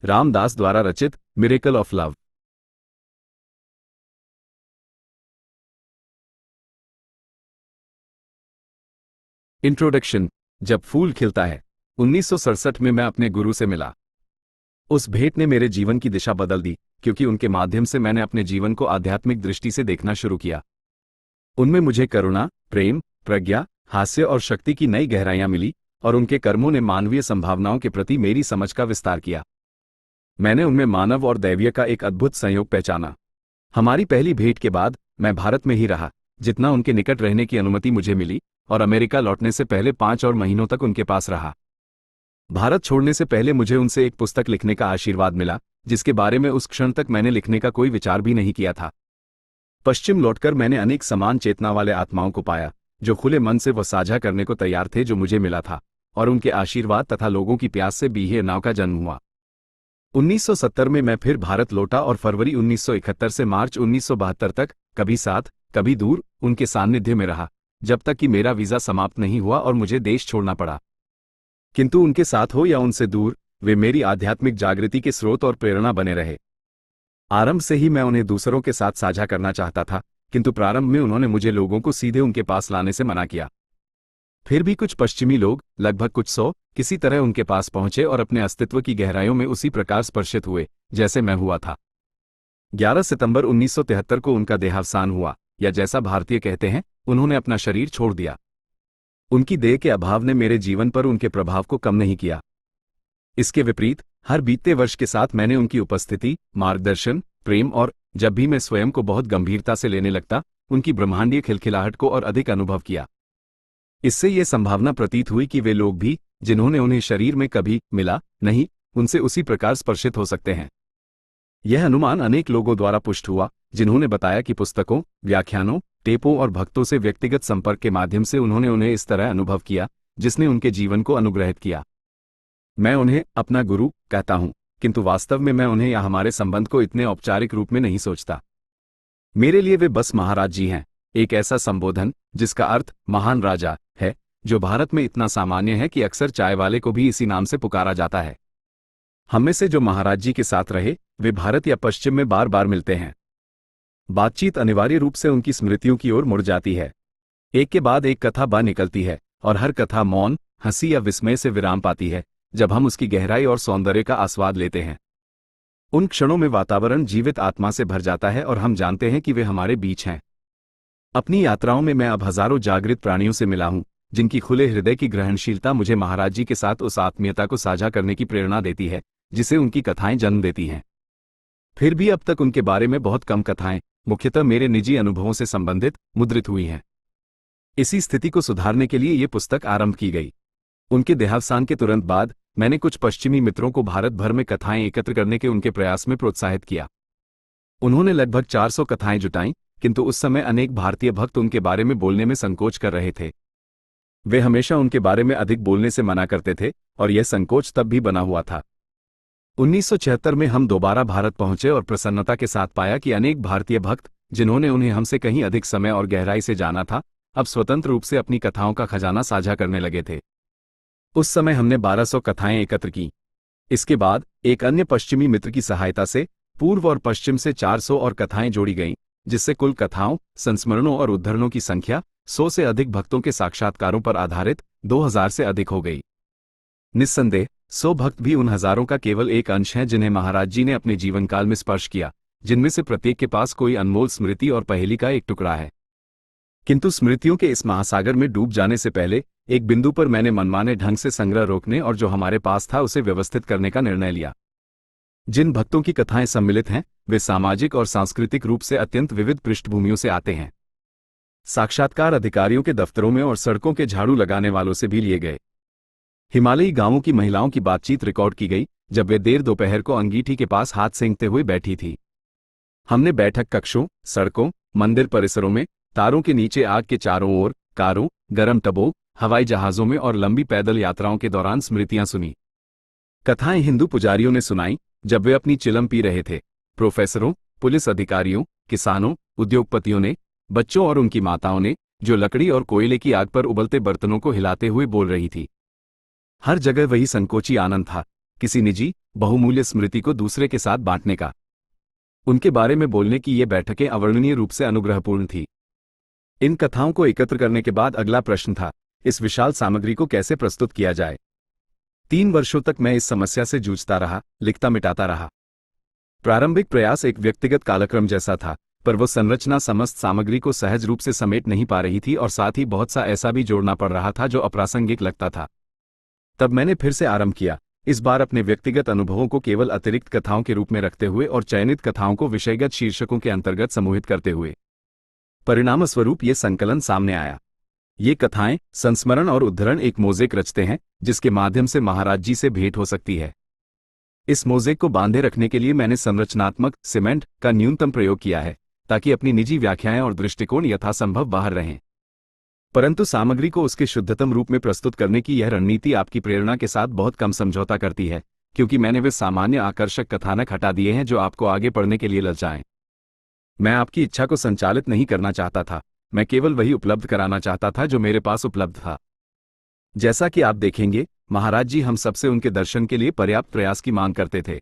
रामदास द्वारा रचित miracle of love. Introduction. जब फूल खिलता है। 1967 में मैं अपने गुरु से मिला। उस भेंट ने मेरे जीवन की दिशा बदल दी, क्योंकि उनके माध्यम से मैंने अपने जीवन को आध्यात्मिक दृष्टि से देखना शुरू किया। उनमें मुझे करुणा, प्रेम, प्रज्ञा, हास्य और शक्ति की नई गहराइयां मिली, और उनके कर्मों ने मानवीय संभावनाओं के प्रति मेरी समझ का विस्तार किया। मैंने उनमें मानव और दैवीय का एक अद्भुत संयोग पहचाना। हमारी पहली भेंट के बाद मैं भारत में ही रहा, जितना उनके निकट रहने की अनुमति मुझे मिली, और अमेरिका लौटने से पहले 5 और महीनों तक उनके पास रहा। भारत छोड़ने से पहले मुझे उनसे एक पुस्तक लिखने का आशीर्वाद मिला, जिसके बारे में उस क्षण तक मैंने लिखने का कोई विचार भी नहीं किया था। पश्चिम लौटकर मैंने अनेक समान चेतना वाले आत्माओं को पाया, जो खुले मन से वह साझा करने को तैयार थे जो मुझे मिला था, और उनके आशीर्वाद तथा लोगों की प्यास से बीहे नाव का जन्म हुआ। 1970 में मैं फिर भारत लौटा, और फरवरी 1971 से मार्च 1972 तक, कभी साथ कभी दूर, उनके सान्निध्य में रहा, जब तक कि मेरा वीजा समाप्त नहीं हुआ और मुझे देश छोड़ना पड़ा। किंतु उनके साथ हो या उनसे दूर, वे मेरी आध्यात्मिक जागृति के स्रोत और प्रेरणा बने रहे। आरंभ से ही मैं उन्हें दूसरों के साथ साझा करना चाहता था, किंतु प्रारंभ में उन्होंने मुझे लोगों को सीधे उनके पास लाने से मना किया। फिर भी कुछ पश्चिमी लोग, लगभग कुछ 100, किसी तरह उनके पास पहुंचे और अपने अस्तित्व की गहराइयों में उसी प्रकार स्पर्शित हुए जैसे मैं हुआ था। 11 सितंबर 1973 को उनका देहावसान हुआ, या जैसा भारतीय कहते हैं, उन्होंने अपना शरीर छोड़ दिया। उनकी देह के अभाव ने मेरे जीवन पर उनके प्रभाव को कम नहीं किया। इसके विपरीत, हर बीतते वर्ष के साथ मैंने उनकी उपस्थिति, मार्गदर्शन, प्रेम और, जब भी मैं स्वयं को बहुत गंभीरता से लेने लगता, उनकी ब्रह्मांडीय खिलखिलाहट को और अधिक अनुभव किया। इससे यह संभावना प्रतीत हुई कि वे लोग भी, जिन्होंने उन्हें शरीर में कभी मिला नहीं, उनसे उसी प्रकार स्पर्शित हो सकते हैं। यह अनुमान अनेक लोगों द्वारा पुष्ट हुआ, जिन्होंने बताया कि पुस्तकों, व्याख्यानों, टेपों और भक्तों से व्यक्तिगत संपर्क के माध्यम से उन्होंने उन्हें इस तरह अनुभव किया, जिसने उनके जीवन को अनुग्रहित किया। मैं उन्हें अपना गुरु कहता हूं, किंतु वास्तव में मैं उन्हें या हमारे संबंध को इतने औपचारिक रूप में नहीं सोचता। मेरे लिए वे बस महाराज जी हैं, एक ऐसा संबोधन जिसका अर्थ महान राजा है, जो भारत में इतना सामान्य है कि अक्सर चाय वाले को भी इसी नाम से पुकारा जाता है। हम में से जो महाराज जी के साथ रहे, वे भारत या पश्चिम में बार बार मिलते हैं। बातचीत अनिवार्य रूप से उनकी स्मृतियों की ओर मुड़ जाती है। एक के बाद एक कथा बह निकलती है, और हर कथा मौन, हंसी या विस्मय से विराम पाती है, जब हम उसकी गहराई और सौंदर्य का आस्वाद लेते हैं। उन क्षणों में वातावरण जीवित आत्मा से भर जाता है, और हम जानते हैं कि वे हमारे बीच हैं। अपनी यात्राओं में मैं अब हजारों जागृत प्राणियों से मिला हूं, जिनकी खुले हृदय की ग्रहणशीलता मुझे महाराज जी के साथ उस आत्मीयता को साझा करने की प्रेरणा देती है, जिसे उनकी कथाएं जन्म देती हैं। फिर भी अब तक उनके बारे में बहुत कम कथाएं, मुख्यतः मेरे निजी अनुभवों से संबंधित, मुद्रित हुई हैं। इसी स्थिति को सुधारने के लिए ये पुस्तक आरंभ की गई। उनके देहावसान के तुरंत बाद मैंने कुछ पश्चिमी मित्रों को भारत भर में कथाएं एकत्र करने के उनके प्रयास में प्रोत्साहित किया। उन्होंने लगभग 400 कथाएं जुटाईं, किंतु उस समय अनेक भारतीय भक्त उनके बारे में बोलने में संकोच कर रहे थे। वे हमेशा उनके बारे में अधिक बोलने से मना करते थे, और यह संकोच तब भी बना हुआ था। 1976 में हम दोबारा भारत पहुंचे और प्रसन्नता के साथ पाया कि अनेक भारतीय भक्त, जिन्होंने उन्हें हमसे कहीं अधिक समय और गहराई से जाना था, अब स्वतंत्र रूप से अपनी कथाओं का खजाना साझा करने लगे थे। उस समय हमने 1200 कथाएं एकत्र की। इसके बाद एक अन्य पश्चिमी मित्र की सहायता से पूर्व और पश्चिम से 400 और कथाएं जोड़ी गईं, जिससे कुल कथाओं, संस्मरणों और उद्धरणों की संख्या 100 से अधिक भक्तों के साक्षात्कारों पर आधारित 2000 से अधिक हो गई। निस्संदेह 100 भक्त भी उन हजारों का केवल एक अंश हैं जिन्हें महाराज जी ने अपने जीवन काल में स्पर्श किया, जिनमें से प्रत्येक के पास कोई अनमोल स्मृति और पहेली का एक टुकड़ा है। किंतु स्मृतियों के इस महासागर में डूब जाने से पहले एक बिंदु पर मैंने मनमाने ढंग से संग्रह रोकने और जो हमारे पास था उसे व्यवस्थित करने का निर्णय लिया। जिन भक्तों की कथाएं सम्मिलित हैं, वे सामाजिक और सांस्कृतिक रूप से अत्यंत विविध पृष्ठभूमियों से आते हैं। साक्षात्कार अधिकारियों के दफ्तरों में और सड़कों के झाड़ू लगाने वालों से भी लिए गए। हिमालयी गांवों की महिलाओं की बातचीत रिकॉर्ड की गई, जब वे देर दोपहर को अंगीठी के पास हाथ सेंकते हुए बैठी थी। हमने बैठक कक्षों, सड़कों, मंदिर परिसरों में, तारों के नीचे आग के चारों ओर, कारों, गर्म टबों, हवाई जहाजों में और लंबी पैदल यात्राओं के दौरान स्मृतियां सुनी। कथाएं हिंदू पुजारियों ने सुनाई, जब वे अपनी चिलम पी रहे थे। प्रोफेसरों, पुलिस अधिकारियों, किसानों, उद्योगपतियों ने, बच्चों और उनकी माताओं ने, जो लकड़ी और कोयले की आग पर उबलते बर्तनों को हिलाते हुए बोल रही थी। हर जगह वही संकोची आनंद था, किसी निजी, बहुमूल्य स्मृति को दूसरे के साथ बांटने का। उनके बारे में बोलने की ये बैठकें अवर्णनीय रूप से अनुग्रहपूर्ण थी। इन कथाओं को एकत्र करने के बाद अगला प्रश्न था, इस विशाल सामग्री को कैसे प्रस्तुत किया जाए। 3 वर्षों तक मैं इस समस्या से जूझता रहा, लिखता मिटाता रहा। प्रारंभिक प्रयास एक व्यक्तिगत कालक्रम जैसा था, पर वो संरचना समस्त सामग्री को सहज रूप से समेट नहीं पा रही थी और साथ ही बहुत सा ऐसा भी जोड़ना पड़ रहा था जो अप्रासंगिक लगता था। तब मैंने फिर से आरंभ किया, इस बार अपने व्यक्तिगत अनुभवों को केवल अतिरिक्त कथाओं के रूप में रखते हुए और चयनित कथाओं को विषयगत शीर्षकों के अंतर्गत समूहित करते हुए। परिणामस्वरूप ये संकलन सामने आया। ये कथाएं, संस्मरण और उद्धरण एक मोज़ेक रचते हैं जिसके माध्यम से महाराज जी से भेंट हो सकती है। इस मोज़ेक को बांधे रखने के लिए मैंने संरचनात्मक सीमेंट का न्यूनतम प्रयोग किया है ताकि अपनी निजी व्याख्याएं और दृष्टिकोण यथासंभव बाहर रहें। परंतु सामग्री को उसके शुद्धतम रूप में प्रस्तुत करने की यह रणनीति आपकी प्रेरणा के साथ बहुत कम समझौता करती है, क्योंकि मैंने वे सामान्य आकर्षक कथानक हटा दिए हैं जो आपको आगे पढ़ने के लिए ललचाएं। मैं आपकी इच्छा को संचालित नहीं करना चाहता था, मैं केवल वही उपलब्ध कराना चाहता था जो मेरे पास उपलब्ध था। जैसा कि आप देखेंगे, महाराज जी हम सबसे उनके दर्शन के लिए पर्याप्त प्रयास की मांग करते थे।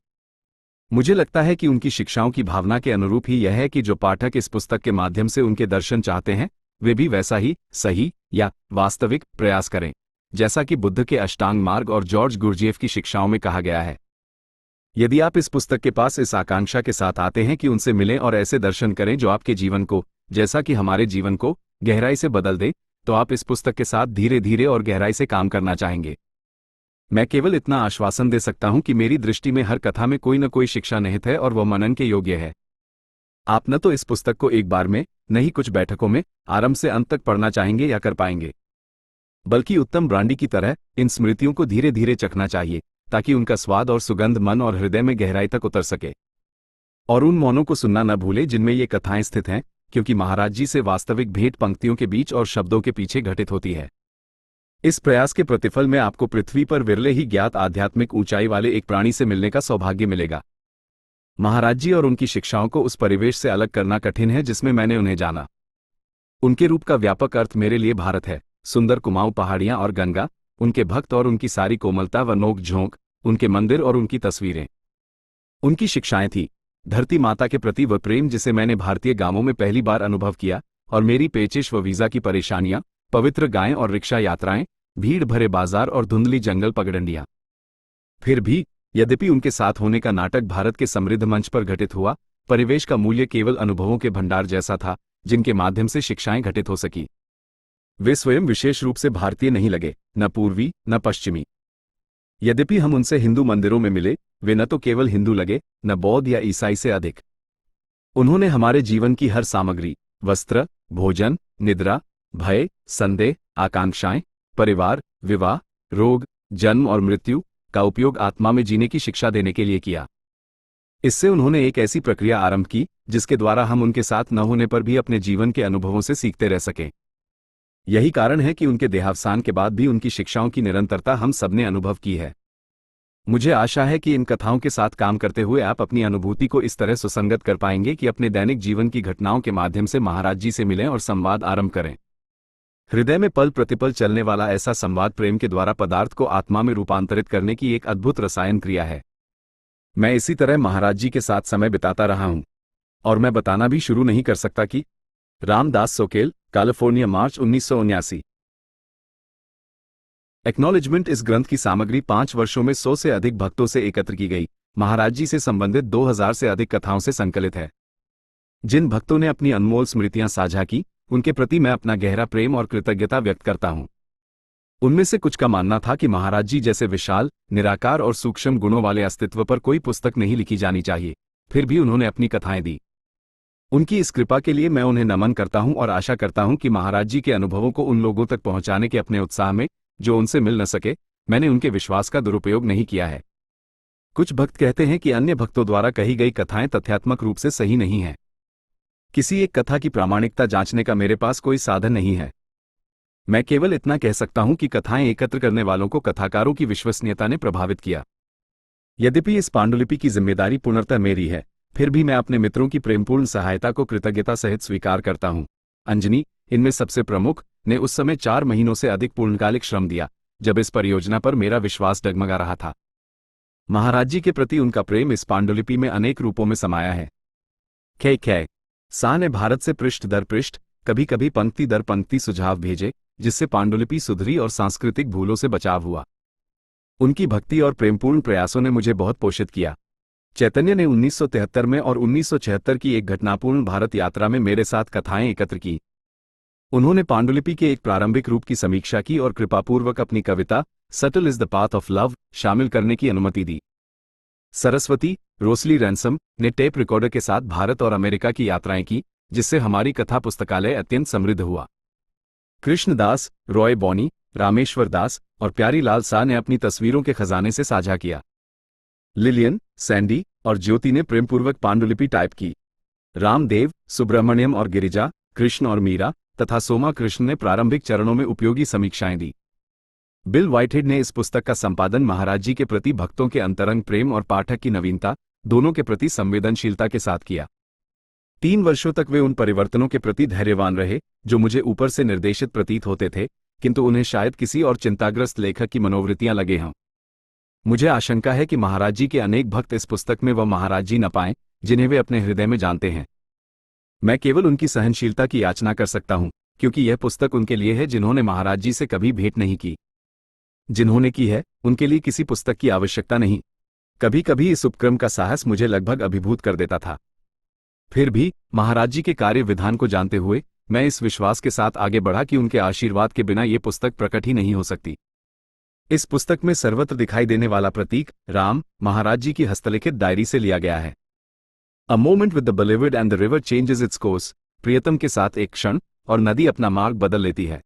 मुझे लगता है कि उनकी शिक्षाओं की भावना के अनुरूप ही यह है कि जो पाठक इस पुस्तक के माध्यम से उनके दर्शन चाहते हैं वे भी वैसा ही सही या वास्तविक प्रयास करें, जैसा कि बुद्ध के अष्टांग मार्ग और जॉर्ज गुरजेफ की शिक्षाओं में कहा गया है। यदि आप इस पुस्तक के पास इस आकांक्षा के साथ आते हैं कि उनसे मिलें और ऐसे दर्शन करें जो आपके जीवन को, जैसा कि हमारे जीवन को, गहराई से बदल दे, तो आप इस पुस्तक के साथ धीरे धीरे और गहराई से काम करना चाहेंगे। मैं केवल इतना आश्वासन दे सकता हूं कि मेरी दृष्टि में हर कथा में कोई न कोई शिक्षा निहित है और वह मनन के योग्य है। आप न तो इस पुस्तक को एक बार में, न ही कुछ बैठकों में, आरंभ से अंत तक पढ़ना चाहेंगे या कर पाएंगे, बल्कि उत्तम ब्रांडी की तरह इन स्मृतियों को धीरे धीरे चखना चाहिए ताकि उनका स्वाद और सुगंध मन और हृदय में गहराई तक उतर सके। और उन मौनों को सुनना न भूलें जिनमें ये कथाएं स्थित हैं, क्योंकि महाराज जी से वास्तविक भेंट पंक्तियों के बीच और शब्दों के पीछे घटित होती है। इस प्रयास के प्रतिफल में आपको पृथ्वी पर विरले ही ज्ञात आध्यात्मिक ऊंचाई वाले एक प्राणी से मिलने का सौभाग्य मिलेगा। महाराज जी और उनकी शिक्षाओं को उस परिवेश से अलग करना कठिन है जिसमें मैंने उन्हें जाना। उनके रूप का व्यापक अर्थ मेरे लिए भारत है, सुंदर कुमाऊं पहाड़ियां और गंगा, उनके भक्त और उनकी सारी कोमलता व नोक झोंक, उनके मंदिर और उनकी तस्वीरें। उनकी शिक्षाएं थी धरती माता के प्रति वह प्रेम जिसे मैंने भारतीय गांवों में पहली बार अनुभव किया, और मेरी पेचिश व वीजा की परेशानियां, पवित्र गायें और रिक्शा यात्राएं, भीड़ भरे बाजार और धुंधली जंगल पगडंडियां। फिर भी, यद्यपि उनके साथ होने का नाटक भारत के समृद्ध मंच पर घटित हुआ, परिवेश का मूल्य केवल अनुभवों के भंडार जैसा था जिनके माध्यम से शिक्षाएं घटित हो सकी। वे स्वयं विशेष रूप से भारतीय नहीं लगे, न पूर्वी न पश्चिमी। यद्यपि हम उनसे हिंदू मंदिरों में मिले, वे न तो केवल हिंदू लगे, न बौद्ध या ईसाई से अधिक। उन्होंने हमारे जीवन की हर सामग्री, वस्त्र, भोजन, निद्रा, भय, संदेह, आकांक्षाएं, परिवार, विवाह, रोग, जन्म और मृत्यु का उपयोग आत्मा में जीने की शिक्षा देने के लिए किया। इससे उन्होंने एक ऐसी प्रक्रिया आरंभ की जिसके द्वारा हम उनके साथ न होने पर भी अपने जीवन के अनुभवों से सीखते रह सकें। यही कारण है कि उनके देहावसान के बाद भी उनकी शिक्षाओं की निरंतरता हम सबने अनुभव की है। मुझे आशा है कि इन कथाओं के साथ काम करते हुए आप अपनी अनुभूति को इस तरह सुसंगत कर पाएंगे कि अपने दैनिक जीवन की घटनाओं के माध्यम से महाराज जी से मिलें और संवाद आरंभ करें। हृदय में पल प्रतिपल चलने वाला ऐसा संवाद प्रेम के द्वारा पदार्थ को आत्मा में रूपांतरित करने की एक अद्भुत रसायन क्रिया है। मैं इसी तरह महाराज जी के साथ समय बिताता रहा हूं, और मैं बताना भी शुरू नहीं कर सकता कि रामदास सोकेल, कैलिफोर्निया, मार्च 1979। एक्नॉलेजमेंट इस ग्रंथ की सामग्री 5 वर्षों में 100 से अधिक भक्तों से एकत्र की गई महाराज जी से संबंधित 2000 से अधिक कथाओं से संकलित है। जिन भक्तों ने अपनी अनमोल स्मृतियां साझा की, उनके प्रति मैं अपना गहरा प्रेम और कृतज्ञता व्यक्त करता हूं। उनमें से कुछ का मानना था कि महाराज जी जैसे विशाल, निराकार और सूक्ष्म गुणों वाले अस्तित्व पर कोई पुस्तक नहीं लिखी जानी चाहिए, फिर भी उन्होंने अपनी कथाएं दी। उनकी इस कृपा के लिए मैं उन्हें नमन करता हूं और आशा करता हूं कि महाराज जी के अनुभवों को उन लोगों तक पहुंचाने के अपने उत्साह में, जो उनसे मिल न सके, मैंने उनके विश्वास का दुरुपयोग नहीं किया है। कुछ भक्त कहते हैं कि अन्य भक्तों द्वारा कही गई कथाएं तथ्यात्मक रूप से सही नहीं हैं। किसी एक कथा की प्रामाणिकता जांचने का मेरे पास कोई साधन नहीं है। मैं केवल इतना कह सकता हूं कि कथाएं एकत्र करने वालों को कथाकारों की विश्वसनीयता ने प्रभावित किया। यद्यपि इस पांडुलिपि की जिम्मेदारी पूर्णतः मेरी है, फिर भी मैं अपने मित्रों की प्रेमपूर्ण सहायता को कृतज्ञता सहित स्वीकार करता हूं। अंजनी, इनमें सबसे प्रमुख, ने उस समय 4 महीनों से अधिक पूर्णकालिक श्रम दिया जब इस परियोजना पर मेरा विश्वास डगमगा रहा था। महाराज जी के प्रति उनका प्रेम इस पांडुलिपि में अनेक रूपों में समाया है। कै सा ने भारत से पृष्ठ दर पृष्ठ, कभी कभी पंक्ति दर पंक्ति सुझाव भेजे, जिससे पांडुलिपि सुधरी और सांस्कृतिक भूलों से बचाव हुआ। उनकी भक्ति और प्रेमपूर्ण प्रयासों ने मुझे बहुत पोषित किया। चैतन्य ने 1973 में और 1976 की एक घटनापूर्ण भारत यात्रा में मेरे साथ कथाएं एकत्र की। उन्होंने पांडुलिपि के एक प्रारंभिक रूप की समीक्षा की और कृपापूर्वक अपनी कविता subtle is the path of love शामिल करने की अनुमति दी। सरस्वती रोसली रैनसम ने टेप रिकॉर्डर के साथ भारत और अमेरिका की यात्राएं की, जिससे हमारी कथा पुस्तकालय अत्यंत समृद्ध हुआ। कृष्णदास, रॉय बॉनी, रामेश्वर दास और प्यारी लाल सा ने अपनी तस्वीरों के खजाने से साझा किया। लिलियन, सैंडी और ज्योति ने प्रेमपूर्वक पांडुलिपि टाइप की। रामदेव, सुब्रमण्यम और गिरिजा, कृष्ण और मीरा तथा सोमा कृष्ण ने प्रारंभिक चरणों में उपयोगी समीक्षाएं दी। बिल व्हाइटहेड ने इस पुस्तक का संपादन महाराज जी के प्रति भक्तों के अंतरंग प्रेम और पाठक की नवीनता दोनों के प्रति संवेदनशीलता के साथ किया। 3 वर्षों तक वे उन परिवर्तनों के प्रति धैर्यवान रहे जो मुझे ऊपर से निर्देशित प्रतीत होते थे, किंतु उन्हें शायद किसी और चिंताग्रस्त लेखक की मनोवृत्तियां लगे हों। मुझे आशंका है कि महाराज जी के अनेक भक्त इस पुस्तक में वह महाराज जी न पाएं जिन्हें वे अपने हृदय में जानते हैं। मैं केवल उनकी सहनशीलता की याचना कर सकता हूं, क्योंकि यह पुस्तक उनके लिए है जिन्होंने महाराज जी से कभी भेंट नहीं की। जिन्होंने की है, उनके लिए किसी पुस्तक की आवश्यकता नहीं। कभी कभी इस उपक्रम का साहस मुझे लगभग अभिभूत कर देता था। फिर भी महाराज जी के कार्य विधान को जानते हुए मैं इस विश्वास के साथ आगे बढ़ा कि उनके आशीर्वाद के बिना ये पुस्तक प्रकट ही नहीं हो सकती। इस पुस्तक में सर्वत्र दिखाई देने वाला प्रतीक राम महाराज जी की हस्तलिखित डायरी से लिया गया है। A moment with the beloved and the river changes its course. प्रियतम के साथ एक क्षण और नदी अपना मार्ग बदल लेती है।